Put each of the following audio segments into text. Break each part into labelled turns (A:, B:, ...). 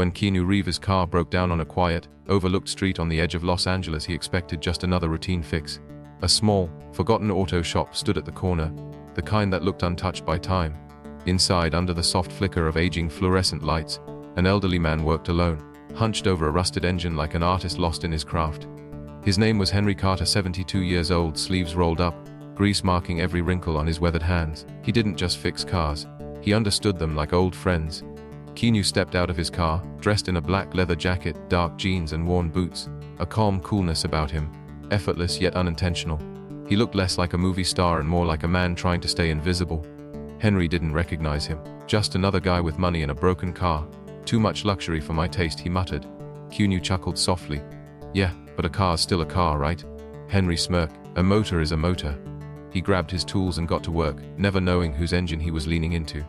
A: When Keanu Reeves' car broke down on a quiet, overlooked street on the edge of Los Angeles, he expected just another routine fix. A small, forgotten auto shop stood at the corner, the kind that looked untouched by time. Inside, under the soft flicker of aging fluorescent lights, an elderly man worked alone, hunched over a rusted engine like an artist lost in his craft. His name was Henry Carter, 72 years old, sleeves rolled up, grease marking every wrinkle on his weathered hands. He didn't just fix cars, he understood them like old friends. Keanu stepped out of his car, dressed in a black leather jacket, dark jeans and worn boots, a calm coolness about him, effortless yet unintentional. He looked less like a movie star and more like a man trying to stay invisible. Henry didn't recognize him. Just another guy with money and a broken car. Too much luxury for my taste, he muttered. Keanu chuckled softly. Yeah, but a car's still a car, right? Henry smirked. A motor is a motor. He grabbed his tools and got to work, never knowing whose engine he was leaning into.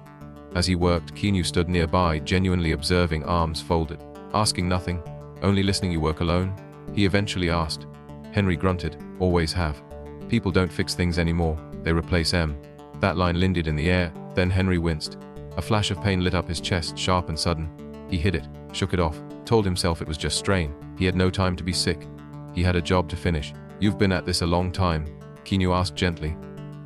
A: As he worked, Keanu stood nearby, genuinely observing, arms folded. Asking nothing, only listening. You work alone? He eventually asked. Henry grunted. Always have. People don't fix things anymore, they replace 'em. That line lingered in the air, then Henry winced. A flash of pain lit up his chest, sharp and sudden. He hid it, shook it off, told himself it was just strain. He had no time to be sick. He had a job to finish. You've been at this a long time, Keanu asked gently.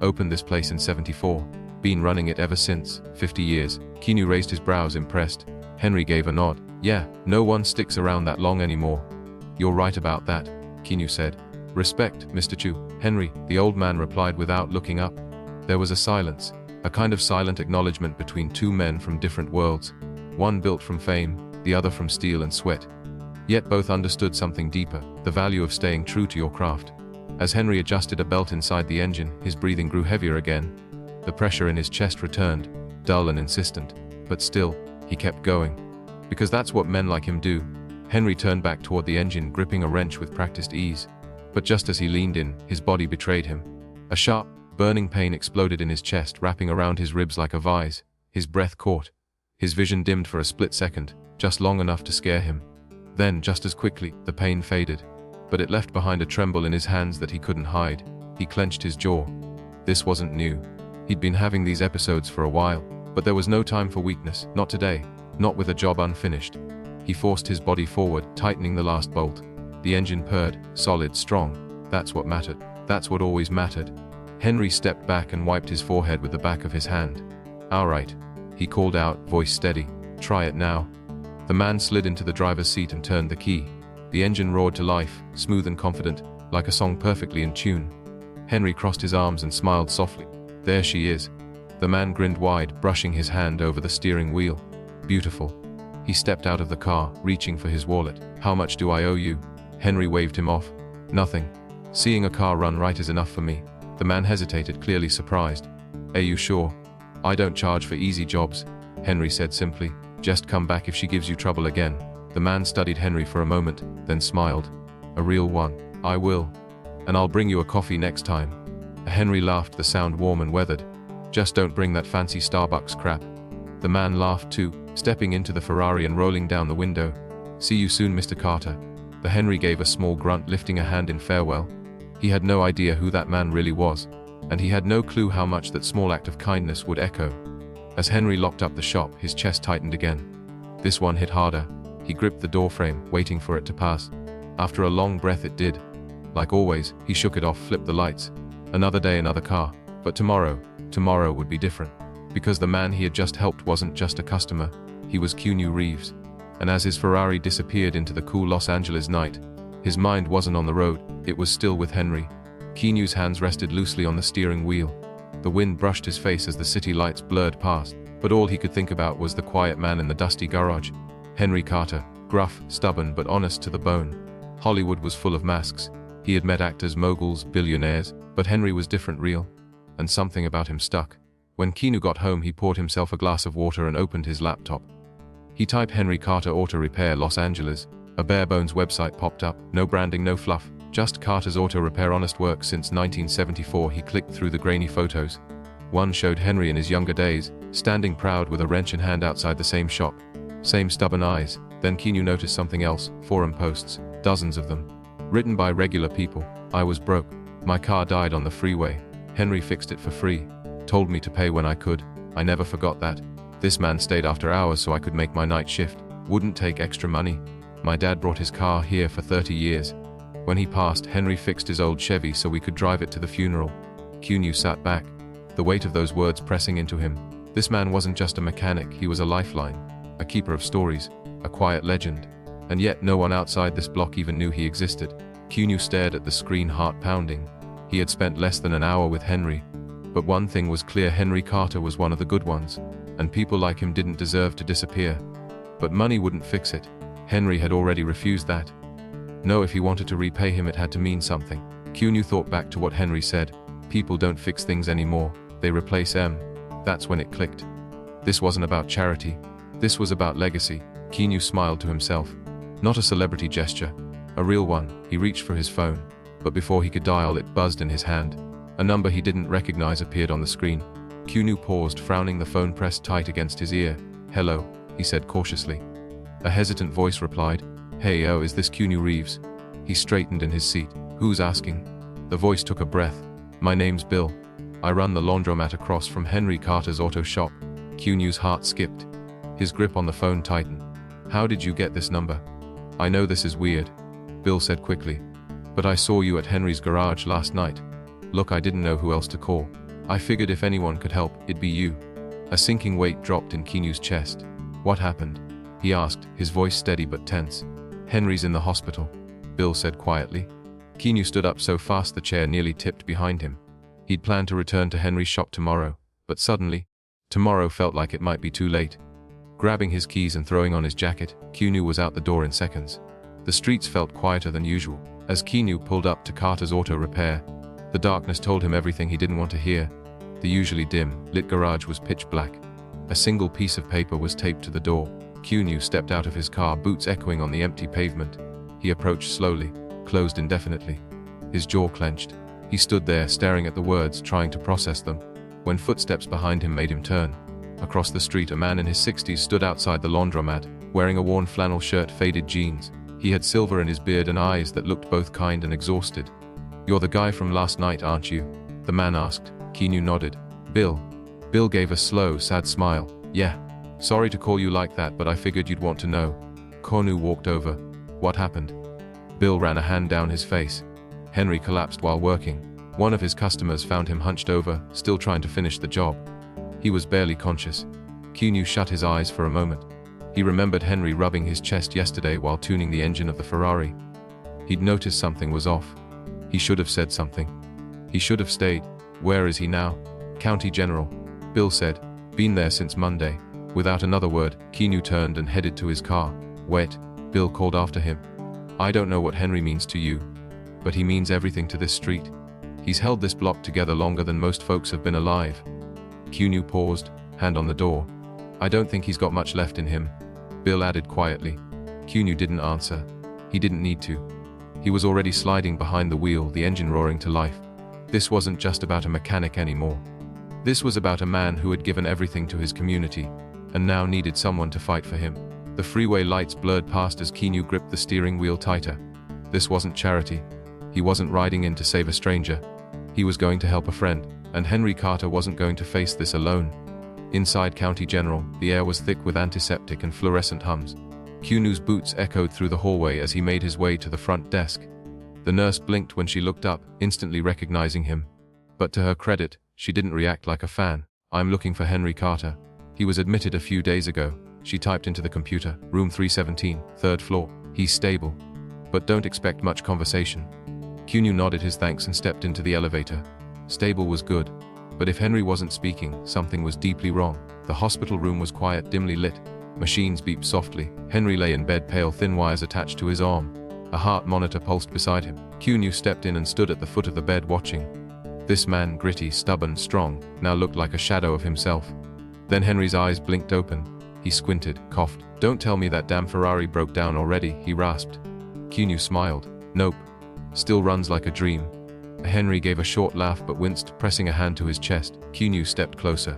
A: Opened this place in '74. Been running it ever since, 50 years. Keanu raised his brows, impressed. Henry gave a nod. Yeah, no one sticks around that long anymore. You're right about that, Keanu said. Respect, Mr. Chu. Henry, the old man replied without looking up. There was a silence, a kind of silent acknowledgement between two men from different worlds. One built from fame, the other from steel and sweat. Yet both understood something deeper, the value of staying true to your craft. As Henry adjusted a belt inside the engine, his breathing grew heavier again. The pressure in his chest returned, dull and insistent. But still, he kept going. Because that's what men like him do. Henry turned back toward the engine, gripping a wrench with practiced ease. But just as he leaned in, his body betrayed him. A sharp, burning pain exploded in his chest, wrapping around his ribs like a vise. His breath caught. His vision dimmed for a split second, just long enough to scare him. Then, just as quickly, the pain faded. But it left behind a tremble in his hands that he couldn't hide. He clenched his jaw. This wasn't new. He'd been having these episodes for a while, but there was no time for weakness, not today, not with a job unfinished. He forced his body forward, tightening the last bolt. The engine purred, solid, strong. That's what mattered. That's what always mattered. Henry stepped back and wiped his forehead with the back of his hand. All right, he called out, voice steady. Try it now. The man slid into the driver's seat and turned the key. The engine roared to life, smooth and confident, like a song perfectly in tune. Henry crossed his arms and smiled softly. There she is. The man grinned wide, brushing his hand over the steering wheel. Beautiful. He stepped out of the car, reaching for his wallet. How much do I owe you? Henry waved him off. Nothing. Seeing a car run right is enough for me. The man hesitated, clearly surprised. Are you sure? I don't charge for easy jobs, Henry said simply. Just come back if she gives you trouble again. The man studied Henry for a moment, then smiled. A real one. I will. And I'll bring you a coffee next time. Henry laughed, the sound warm and weathered. Just don't bring that fancy Starbucks crap. The man laughed too, stepping into the Ferrari and rolling down the window. See you soon, Mr. Carter. The Henry gave a small grunt, lifting a hand in farewell. He had no idea who that man really was, and he had no clue how much that small act of kindness would echo. As Henry locked up the shop, his chest tightened again. This one hit harder. He gripped the doorframe, waiting for it to pass. After a long breath, it did. Like always, he shook it off, flipped the lights. Another day, another car. But tomorrow would be different. Because the man he had just helped wasn't just a customer, he was Keanu Reeves. And as his Ferrari disappeared into the cool Los Angeles night, his mind wasn't on the road, it was still with Henry. Keanu's hands rested loosely on the steering wheel. The wind brushed his face as the city lights blurred past, but all he could think about was the quiet man in the dusty garage. Henry Carter, gruff, stubborn but honest to the bone. Hollywood was full of masks. He had met actors, moguls, billionaires, but Henry was different, real. And something about him stuck. When Keanu got home, he poured himself a glass of water and opened his laptop. He typed Henry Carter Auto Repair Los Angeles. A bare-bones website popped up, no branding, no fluff, just Carter's Auto Repair, honest work since 1974. He clicked through the grainy photos. One showed Henry in his younger days, standing proud with a wrench in hand outside the same shop. Same stubborn eyes. Then Keanu noticed something else, forum posts, dozens of them. Written by regular people. I was broke. My car died on the freeway. Henry fixed it for free. Told me to pay when I could. I never forgot that. This man stayed after hours so I could make my night shift. Wouldn't take extra money. My dad brought his car here for 30 years. When he passed, Henry fixed his old Chevy so we could drive it to the funeral. Keanu sat back, the weight of those words pressing into him. This man wasn't just a mechanic, he was a lifeline, a keeper of stories, a quiet legend. And yet no one outside this block even knew he existed. Keanu stared at the screen, heart pounding. He had spent less than an hour with Henry. But one thing was clear, Henry Carter was one of the good ones, and people like him didn't deserve to disappear. But money wouldn't fix it. Henry had already refused that. No, if he wanted to repay him, it had to mean something. Keanu thought back to what Henry said. People don't fix things anymore, they replace them. That's when it clicked. This wasn't about charity. This was about legacy. Keanu smiled to himself. Not a celebrity gesture, a real one. He reached for his phone, but before he could dial, it buzzed in his hand. A number he didn't recognize appeared on the screen. Keanu paused, frowning, the phone pressed tight against his ear. "Hello," he said cautiously. A hesitant voice replied, "Hey, is this Keanu Reeves?" He straightened in his seat. "Who's asking?" The voice took a breath. "My name's Bill. I run the laundromat across from Henry Carter's auto shop." Keanu's heart skipped. His grip on the phone tightened. "How did you get this number?" "I know this is weird," Bill said quickly, "but I saw you at Henry's garage last night. Look, I didn't know who else to call. I figured if anyone could help, it'd be you." A sinking weight dropped in Keanu's chest. "What happened?" he asked, his voice steady but tense. "Henry's in the hospital," Bill said quietly. Keanu stood up so fast the chair nearly tipped behind him. He'd planned to return to Henry's shop tomorrow, but suddenly, tomorrow felt like it might be too late. Grabbing his keys and throwing on his jacket, Keanu was out the door in seconds. The streets felt quieter than usual. As Keanu pulled up to Carter's auto repair, the darkness told him everything he didn't want to hear. The usually dim, lit garage was pitch black. A single piece of paper was taped to the door. Keanu stepped out of his car, boots echoing on the empty pavement. He approached slowly, closed indefinitely. His jaw clenched. He stood there, staring at the words, trying to process them, when footsteps behind him made him turn. Across the street, a man in his 60s stood outside the laundromat, wearing a worn flannel shirt, faded jeans. He had silver in his beard and eyes that looked both kind and exhausted. "You're the guy from last night, aren't you?" the man asked. Keanu nodded. "Bill." Bill gave a slow, sad smile. "Yeah. Sorry to call you like that, but I figured you'd want to know." Keanu walked over. "What happened?" Bill ran a hand down his face. "Henry collapsed while working. One of his customers found him hunched over, still trying to finish the job. He was barely conscious." Keanu shut his eyes for a moment. He remembered Henry rubbing his chest yesterday while tuning the engine of the Ferrari. He'd noticed something was off. He should have said something. He should have stayed. "Where is he now?" "County General," Bill said. "Been there since Monday." Without another word, Keanu turned and headed to his car. "Wait," Bill called after him. "I don't know what Henry means to you, but he means everything to this street. He's held this block together longer than most folks have been alive." Keanu paused, hand on the door. "I don't think he's got much left in him," Bill added quietly. Keanu didn't answer. He didn't need to. He was already sliding behind the wheel, the engine roaring to life. This wasn't just about a mechanic anymore. This was about a man who had given everything to his community, and now needed someone to fight for him. The freeway lights blurred past as Keanu gripped the steering wheel tighter. This wasn't charity. He wasn't riding in to save a stranger. He was going to help a friend, and Henry Carter wasn't going to face this alone. Inside County General, the air was thick with antiseptic and fluorescent hums. Keanu's boots echoed through the hallway as he made his way to the front desk. The nurse blinked when she looked up, instantly recognizing him. But to her credit, she didn't react like a fan. "I'm looking for Henry Carter. He was admitted a few days ago." She typed into the computer. "Room 317, third floor. He's stable. But don't expect much conversation." Keanu nodded his thanks and stepped into the elevator. Stable was good. But if Henry wasn't speaking, something was deeply wrong. The hospital room was quiet, dimly lit. Machines beeped softly. Henry lay in bed, pale, thin wires attached to his arm. A heart monitor pulsed beside him. Keanu stepped in and stood at the foot of the bed watching. This man, gritty, stubborn, strong, now looked like a shadow of himself. Then Henry's eyes blinked open. He squinted, coughed. "Don't tell me that damn Ferrari broke down already," he rasped. Keanu smiled. "Nope. Still runs like a dream." Henry gave a short laugh but winced, pressing a hand to his chest. Keanu stepped closer.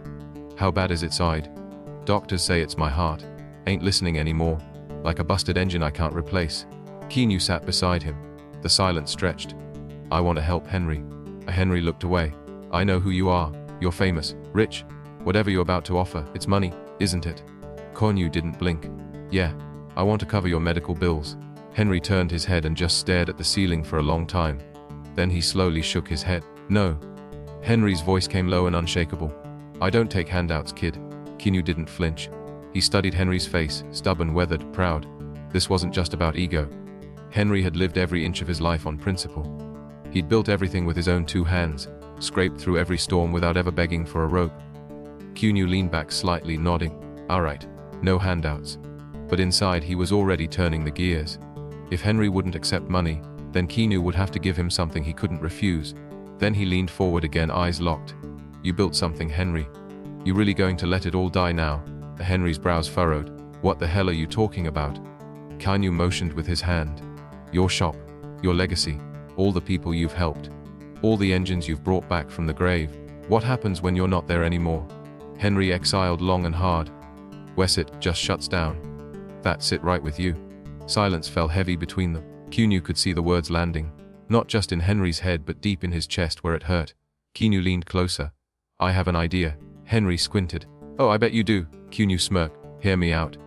A: "How bad is it side?" "Doctors say it's my heart. Ain't listening anymore. Like a busted engine I can't replace." Keanu sat beside him. The silence stretched. "I want to help Henry." Henry looked away. "I know who you are. You're famous, rich. Whatever you're about to offer, it's money, isn't it?" Keanu didn't blink. "Yeah." I want to cover your medical bills. Henry turned his head and just stared at the ceiling for a long time. Then he slowly shook his head. No. Henry's voice came low and unshakable. I don't take handouts, kid. Keanu didn't flinch. He studied Henry's face, stubborn, weathered, proud. This wasn't just about ego. Henry had lived every inch of his life on principle. He'd built everything with his own 2 hands, scraped through every storm without ever begging for a rope. Keanu leaned back slightly, nodding. All right, no handouts. But inside he was already turning the gears. If Henry wouldn't accept money, then Keanu would have to give him something he couldn't refuse. Then he leaned forward again, eyes locked. You built something, Henry. You really going to let it all die now? Henry's brows furrowed. What the hell are you talking about? Keanu motioned with his hand. Your shop, your legacy, all the people you've helped, all the engines you've brought back from the grave. What happens when you're not there anymore? Henry exhaled long and hard. Wesset just shuts down. That's it, right with you. Silence fell heavy between them. Keanu could see the words landing, not just in Henry's head but deep in his chest where it hurt. Keanu leaned closer. I have an idea. Henry squinted. Oh, I bet you do. Keanu smirked. Hear me out.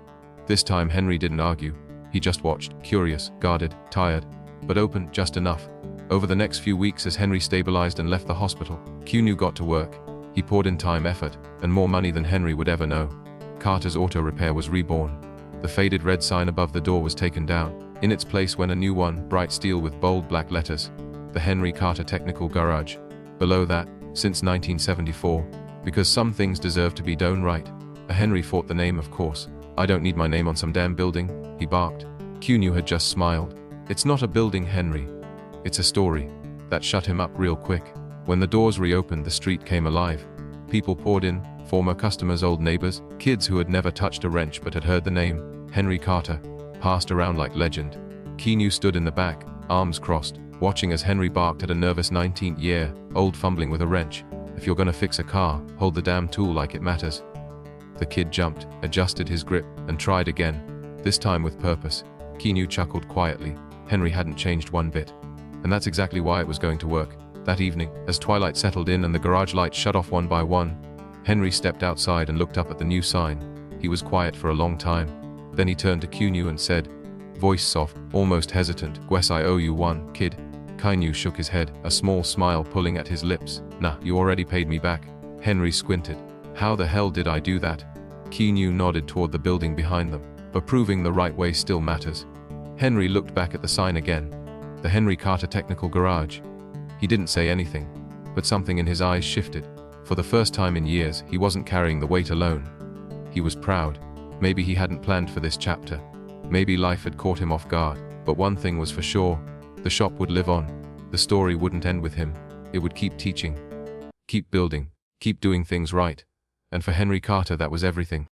A: This time Henry didn't argue. He just watched, curious, guarded, tired, but open just enough. Over the next few weeks as Henry stabilized and left the hospital, Keanu got to work. He poured in time, effort, and more money than Henry would ever know. Carter's Auto Repair was reborn. The faded red sign above the door was taken down. In its place went a new one, bright steel with bold black letters. The Henry Carter Technical Garage. Below that, since 1974. Because some things deserve to be done right. Henry fought the name, of course. I don't need my name on some damn building, he barked. Keanu had just smiled. It's not a building, Henry. It's a story. That shut him up real quick. When the doors reopened, the street came alive. People poured in, former customers, old neighbors, kids who had never touched a wrench but had heard the name, Henry Carter, passed around like legend. Keanu stood in the back, arms crossed, watching as Henry barked at a nervous 19-year-old fumbling with a wrench. If you're gonna fix a car, hold the damn tool like it matters. The kid jumped, adjusted his grip, and tried again, this time with purpose. Keanu chuckled quietly. Henry hadn't changed one bit. And that's exactly why it was going to work. That evening, as twilight settled in and the garage lights shut off one by one, Henry stepped outside and looked up at the new sign. He was quiet for a long time. Then he turned to Keanu and said, voice soft, almost hesitant, Guess I owe you one, kid. Keanu shook his head, a small smile pulling at his lips. Nah, you already paid me back. Henry squinted. How the hell did I do that? Keanu nodded toward the building behind them. But proving the right way still matters. Henry looked back at the sign again. The Henry Carter Technical Garage. He didn't say anything, but something in his eyes shifted. For the first time in years, he wasn't carrying the weight alone. He was proud. Maybe he hadn't planned for this chapter. Maybe life had caught him off guard. But one thing was for sure. The shop would live on. The story wouldn't end with him. It would keep teaching. Keep building. Keep doing things right. And for Henry Carter, that was everything.